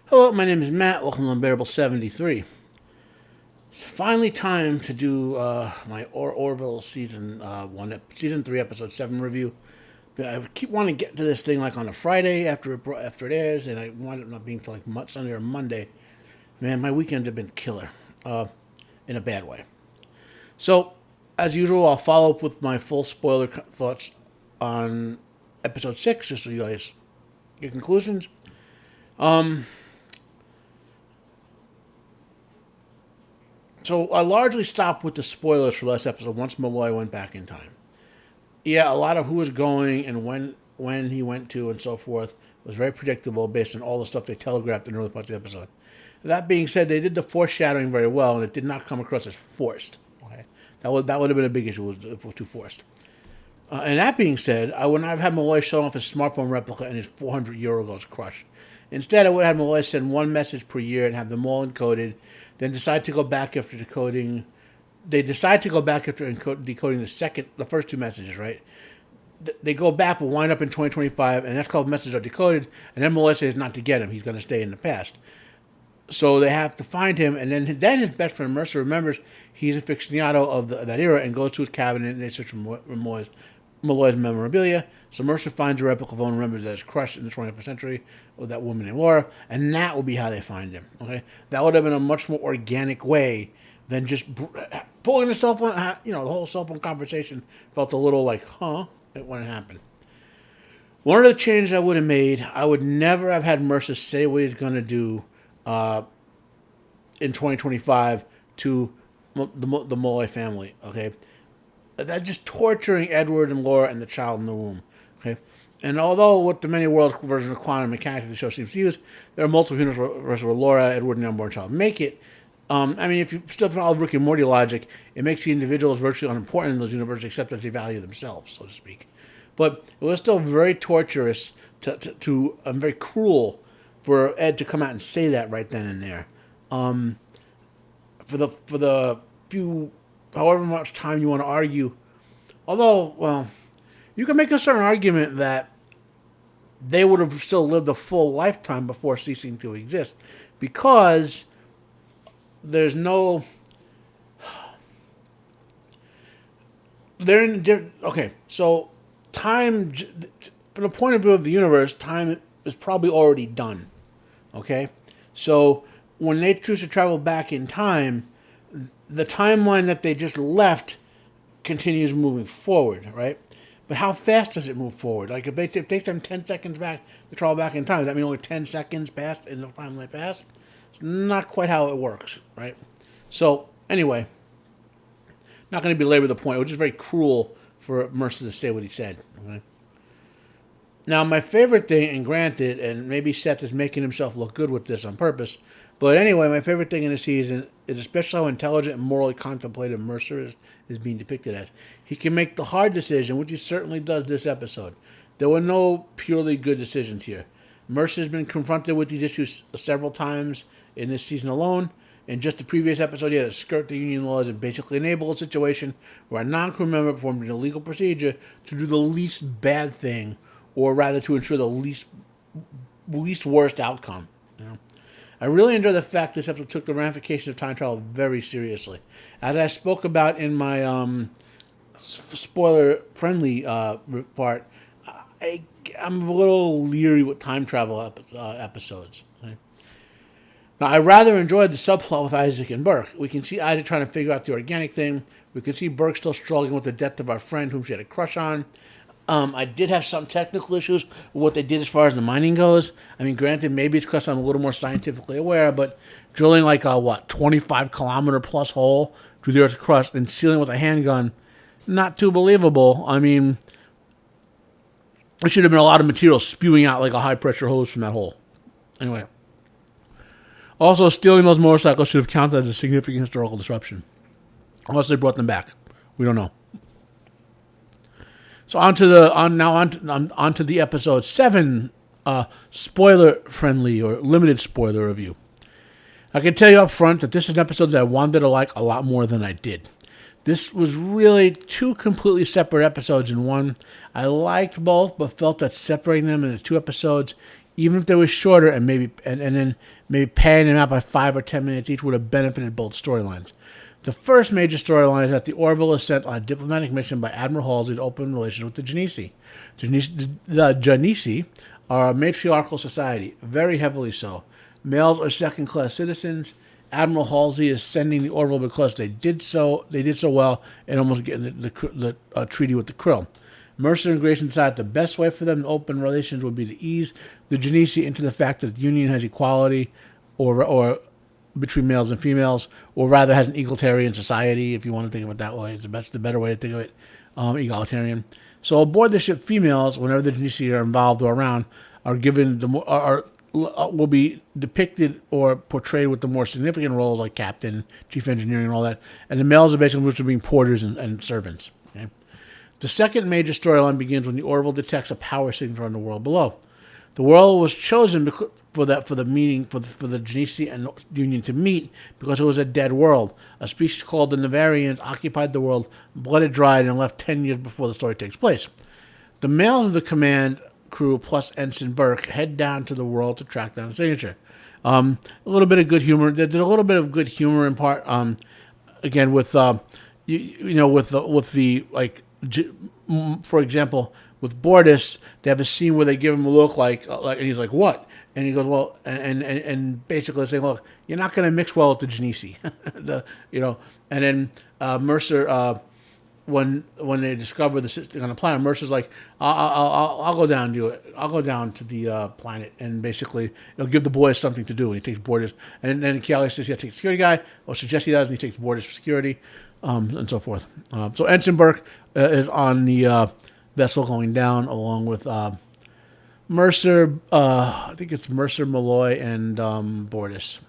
Hello, my name is Matt. Welcome to Unbearable 73. It's finally time to do my Orville season 3, episode 7 review. But I keep wanting to get to this thing like on a Friday after it airs, and I want it not being till like Sunday or Monday. Man, my weekends have been killer, in a bad way. So, as usual, I'll follow up with my full spoiler thoughts on episode 6, just so you guys get conclusions. So I largely stopped with the spoilers for last episode once Malloy went back in time. Yeah, a lot of who was going and when he went to and so forth was very predictable based on all the stuff they telegraphed in early parts of the episode. That being said, they did the foreshadowing very well, and it did not come across as forced. Okay, that would have been a big issue if it was too forced. And that being said, I would not have had Malloy show off his smartphone replica and his 400-year-old crush. Instead, I would have had Malloy send one message per year and have them all encoded, then decide to go back after decoding. They decide to go back after decoding the first two messages, right? They go back, but wind up in 2025, and the next couple messages are decoded, and then Malloy says not to get him. He's going to stay in the past. So they have to find him, and then his best friend Mercer remembers he's a aficionado of that era and goes to his cabinet and they search for Malloy's memorabilia. So Mercer finds a replica of him and remembers that his crush in the 21st century with that woman named Laura, and that will be how they find him. Okay, that would have been a much more organic way than just pulling the cell phone. The whole cell phone conversation felt a little like, when it happened. One of the changes I would have made, I would never have had Mercer say what he's going to do in 2025 to the Malloy family. Okay. That's just torturing Edward and Laura and the child in the womb. Okay, and although with the many worlds version of quantum mechanics the show seems to use, there are multiple universes where Laura, Edward, and the unborn child make it. If you still follow Rick and Morty logic, it makes the individuals virtually unimportant in those universes except as they value themselves, so to speak. But it was still very torturous to very cruel for Ed to come out and say that right then and there. For the few however much time you want to argue. Although, well, you can make a certain argument that they would have still lived a full lifetime before ceasing to exist, because there's no. Okay, so time, from the point of view of the universe, time is probably already done. Okay, so when they choose to travel back in time, the timeline that they just left continues moving forward, right? But how fast does it move forward? Like if it takes them 10 seconds back to travel back in time, does that mean only 10 seconds passed in the time they passed? It's not quite how it works, right? So anyway, not going to belabor the point. It was just very cruel for Mercer to say what he said. Okay? Now, my favorite thing, and granted, and maybe Seth is making himself look good with this on purpose, but anyway, my favorite thing in the season is especially how intelligent and morally contemplative Mercer is being depicted as. He can make the hard decision, which he certainly does this episode. There were no purely good decisions here. Mercer's been confronted with these issues several times in this season alone. In just the previous episode, he had to skirt the union laws and basically enable a situation where a non-crew member performed an illegal procedure to do the least bad thing, or rather to ensure the least worst outcome. I really enjoy the fact this episode took the ramifications of time travel very seriously. As I spoke about in my spoiler-friendly part, I'm a little leery with time travel episodes. Okay? Now, I rather enjoyed the subplot with Isaac and Burke. We can see Isaac trying to figure out the organic thing. We can see Burke still struggling with the death of our friend whom she had a crush on. I did have some technical issues with what they did as far as the mining goes. I mean, granted, maybe it's because I'm a little more scientifically aware, but drilling like a, 25-kilometer plus hole through the Earth's crust and sealing with a handgun, not too believable. I mean, there should have been a lot of material spewing out like a high-pressure hose from that hole. Anyway. Also, stealing those motorcycles should have counted as a significant historical disruption. Unless they brought them back. We don't know. So on to the episode 7 spoiler-friendly or limited spoiler review. I can tell you up front that this is an episode that I wanted to like a lot more than I did. This was really two completely separate episodes in one. I liked both, but felt that separating them into two episodes, even if they were shorter and then maybe padding them out by 5 or 10 minutes each would have benefited both storylines. The first major storyline is that the Orville is sent on a diplomatic mission by Admiral Halsey to open relations with the Genesi. The Genesi are a matriarchal society, very heavily so. Males are second-class citizens. Admiral Halsey is sending the Orville because they did so well and almost getting the treaty with the Krill. Mercer and Grayson decided the best way for them to open relations would be to ease the Genesi into the fact that the Union has equality, or between males and females, or rather has an egalitarian society, if you want to think of it that way. It's the better way to think of it, egalitarian. So aboard the ship, females, whenever the Genesi are involved or around, are given will be depicted or portrayed with the more significant roles like captain, chief engineering, and all that. And the males are basically used to being porters and servants. Okay? The second major storyline begins when the Orville detects a power signature on the world below. The world was chosen for the Genesi and Union to meet because it was a dead world. A species called the Navarians occupied the world, bled it dried, and left 10 years before the story takes place. The males of the command crew plus Ensign Burke head down to the world to track down the signature. A little bit of good humor. There's a little bit of good humor in part. Again, with for example, with Bortus, they have a scene where they give him a look like, and he's like, "What?" And he goes, "Well," and basically saying, "Look, you're not going to mix well with the Genesi," And then Mercer, when they discover the system on the planet, Mercer's like, "I'll go down and do it. I'll go down to the planet and basically give the boys something to do." And he takes Bortus, and then Kelly says he has to take the security guy, or suggests he does, and he takes Bortus for security, and so forth. So Ensign Burke is on the vessel going down along with Mercer. I think it's Mercer, Malloy, and Bortus.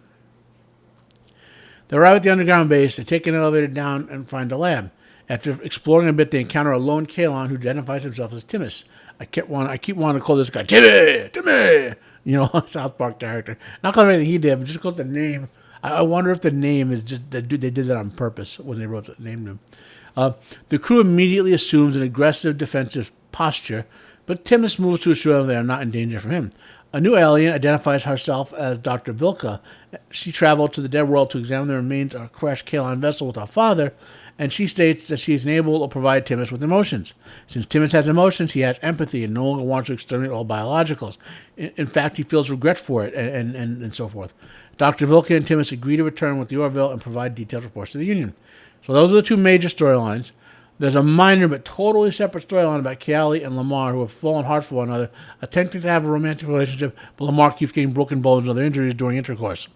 They arrive at the underground base. They take an elevator down and find a lab. After exploring a bit, they encounter a lone Kaelon who identifies himself as Timus. I keep wanting to call this guy Timmy, South Park character. Not because of anything he did, but just because the name. I wonder if the name is just they did that on purpose when they wrote the name to him. The crew immediately assumes an aggressive defensive posture, but Timus moves to assure them they are not in danger from him. A new alien identifies herself as Dr. Vilka. She traveled to the dead world to examine the remains of a crashed Kaelon vessel with her father, and she states that she is unable to provide Timus with emotions. Since Timus has emotions, he has empathy and no longer wants to exterminate all biologicals. In fact, he feels regret for it, and so forth. Dr. Vilka and Timus agree to return with the Orville and provide detailed reports to the Union. So those are the two major storylines. There's a minor but totally separate storyline about Callie and Lamar, who have fallen hard for one another, attempting to have a romantic relationship, but Lamar keeps getting broken bones and other injuries during intercourse.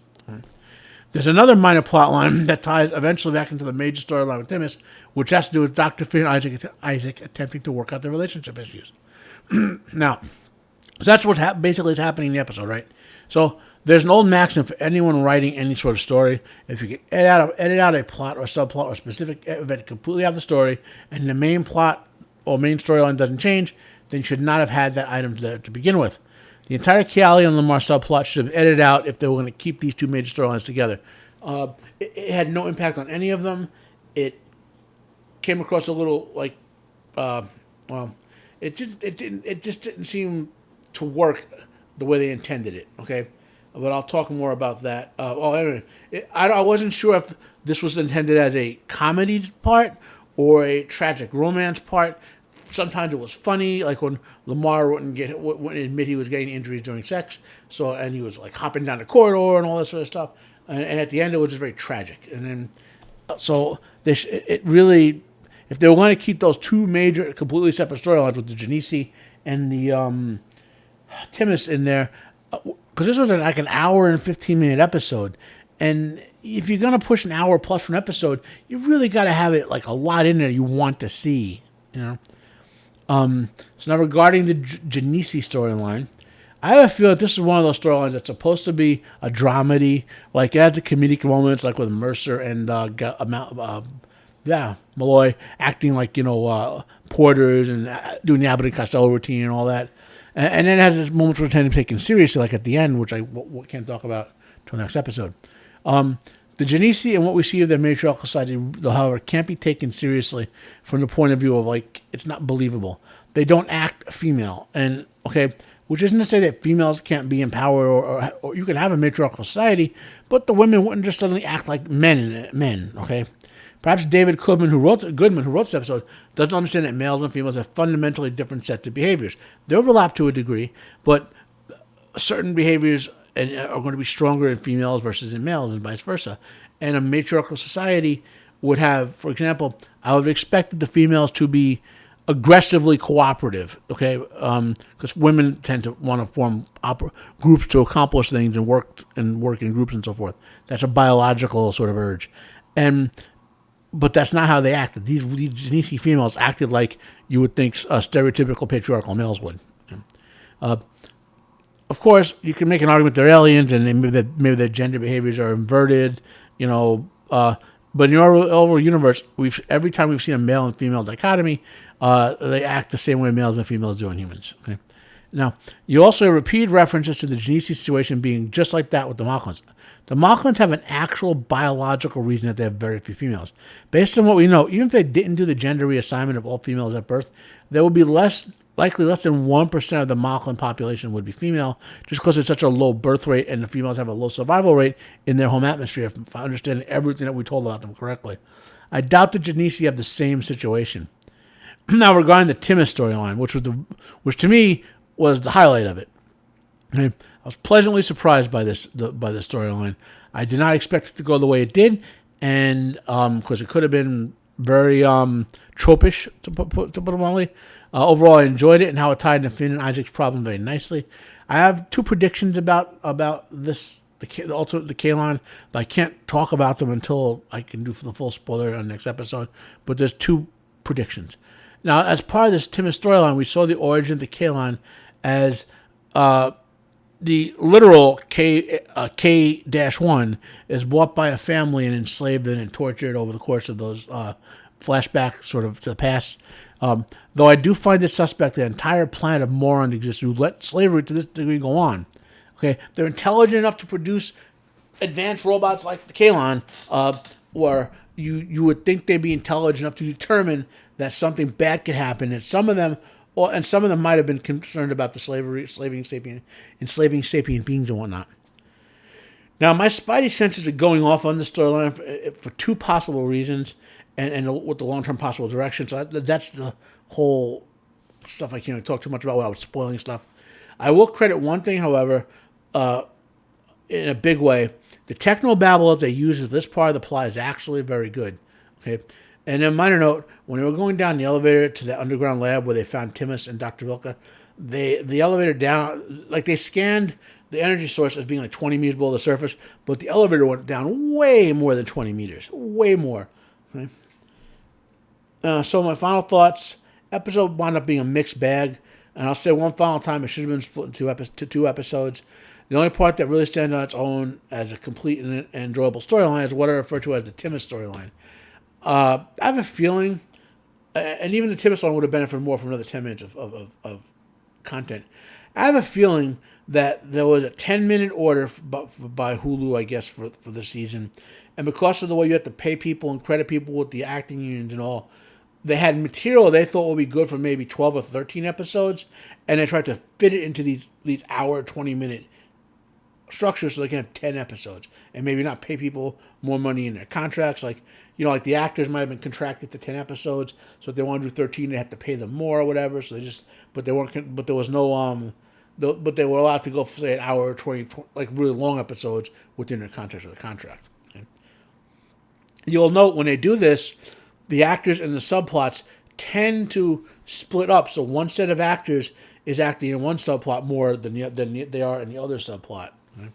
There's another minor plot line that ties eventually back into the major storyline with Timus, which has to do with Dr. Finn and Isaac attempting to work out their relationship issues. Now, so that's what basically is happening in the episode, right? So there's an old maxim for anyone writing any sort of story: if you can edit out a plot or subplot or specific event completely out of the story, and the main plot or main storyline doesn't change, then you should not have had that item there to begin with. The entire Callie and Lamar subplot should have been edited out if they were going to keep these two major storylines together. It had no impact on any of them. It came across a little like, it just didn't seem to work the way they intended it. Okay. But I'll talk more about that. Anyway, I wasn't sure if this was intended as a comedy part or a tragic romance part. Sometimes it was funny, like when Lamar wouldn't admit he was getting injuries during sex, and he was like hopping down the corridor and all that sort of stuff. And at the end, it was just very tragic. And then, it really, if they were going to keep those two major, completely separate storylines with the Genesi and the Timus in there. Because this was like an hour and 15-minute episode. And if you're going to push an hour plus for an episode, you really got to have it like a lot in there you want to see. So now regarding the Genesi storyline, I have a feel that this is one of those storylines that's supposed to be a dramedy. Like it has the comedic moments like with Mercer and Malloy acting like, porters and doing the Abbott and Costello routine and all that. And then it has this moments where it's taken seriously, like at the end, which I can't talk about until next episode. The Genesi and what we see of their matriarchal society, however, can't be taken seriously from the point of view of, like, it's not believable. They don't act female. And, okay, which isn't to say that females can't be empowered or you can have a matriarchal society, but the women wouldn't just suddenly act like men, okay? Perhaps David Goodman, who wrote this episode, doesn't understand that males and females have fundamentally different sets of behaviors. They overlap to a degree, but certain behaviors are going to be stronger in females versus in males and vice versa. And a matriarchal society would have, for example, I would have expected the females to be aggressively cooperative, okay? Because women tend to want to form groups to accomplish things and work in groups and so forth. That's a biological sort of urge. But that's not how they acted. These Genesi females acted like you would think stereotypical patriarchal males would. Of course, you can make an argument they're aliens and maybe their gender behaviors are inverted, but in our overall universe, every time we've seen a male and female dichotomy, they act the same way males and females do in humans. Okay? Now, you also repeat references to the Genesi situation being just like that with the Malklins. The Malklins have an actual biological reason that they have very few females. Based on what we know, even if they didn't do the gender reassignment of all females at birth, there would be less than 1% of the Malklin population would be female, just because it's such a low birth rate and the females have a low survival rate in their home atmosphere, if I understand everything that we told about them correctly. I doubt the Genesi have the same situation. Now, regarding the Timus storyline, which to me was the highlight of it, I was pleasantly surprised by this storyline. I did not expect it to go the way it did, and because it could have been very tropish, to put it mildly. Overall, I enjoyed it and how it tied into Finn and Isaac's problem very nicely. I have two predictions about this, the Kaelon, but I can't talk about them until I can do the full spoiler on the next episode. But there's two predictions. Now, as part of this Timus storyline, we saw the origin of the Kaelon as the literal K-1 is bought by a family and enslaved and tortured over the course of those flashbacks sort of to the past. Though I do find it suspect the entire planet of morons exists who let slavery to this degree go on. Okay, they're intelligent enough to produce advanced robots like the Kaelon, where you would think they'd be intelligent enough to determine that something bad could happen, and some of them might have been concerned about the enslaving sapient beings and whatnot. Now, my spidey senses are going off on the storyline for two possible reasons, and with the long-term possible direction. So that's the whole stuff I can't really talk too much about without spoiling stuff. I will credit one thing, however, in a big way. The techno-babble that they use in this part of the plot is actually very good. Okay, and a minor note, when they were going down the elevator to the underground lab where they found Timus and Dr. Vilka, the elevator down, like they scanned the energy source as being like 20 meters below the surface, but the elevator went down way more than 20 meters. Way more. Okay? So my final thoughts, episode wound up being a mixed bag, and I'll say one final time it should have been split into two episodes. The only part that really stands on its own as a complete and enjoyable storyline is what I refer to as the Timus storyline. I have a feeling, and even the Timus one would have benefited more from another 10 minutes of content. I have a feeling that there was a 10-minute order by Hulu, I guess, for this season, and because of the way you have to pay people and credit people with the acting unions and all, they had material they thought would be good for maybe 12 or 13 episodes, and they tried to fit it into these hour, 20-minute structures so they can have 10 episodes and maybe not pay people more money in their contracts. Like the actors might have been contracted to 10 episodes, so if they want to do 13, they have to pay them more or whatever. So but there was no, but they were allowed to go for, say, an hour or 20, like really long episodes within their contract or the contract. Okay? You'll note when they do this, the actors and the subplots tend to split up. So one set of actors is acting in one subplot more than they are in the other subplot. Right?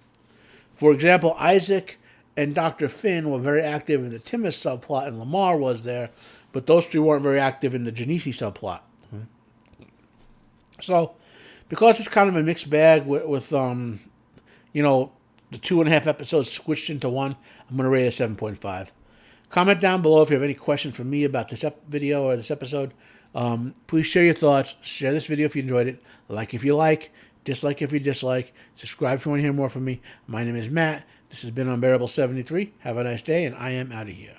For example, Isaac and Dr. Finn were very active in the Timus subplot, and Lamar was there, but those three weren't very active in the Genesi subplot. Right? So, because it's kind of a mixed bag with the 2.5 episodes switched into one, I'm going to rate it 7.5. Comment down below if you have any questions for me about this video or this episode. Please share your thoughts. Share this video if you enjoyed it. Like if you like. Dislike if you dislike. Subscribe if you want to hear more from me. My name is Matt. This has been Unbearable 73. Have a nice day, and I am out of here.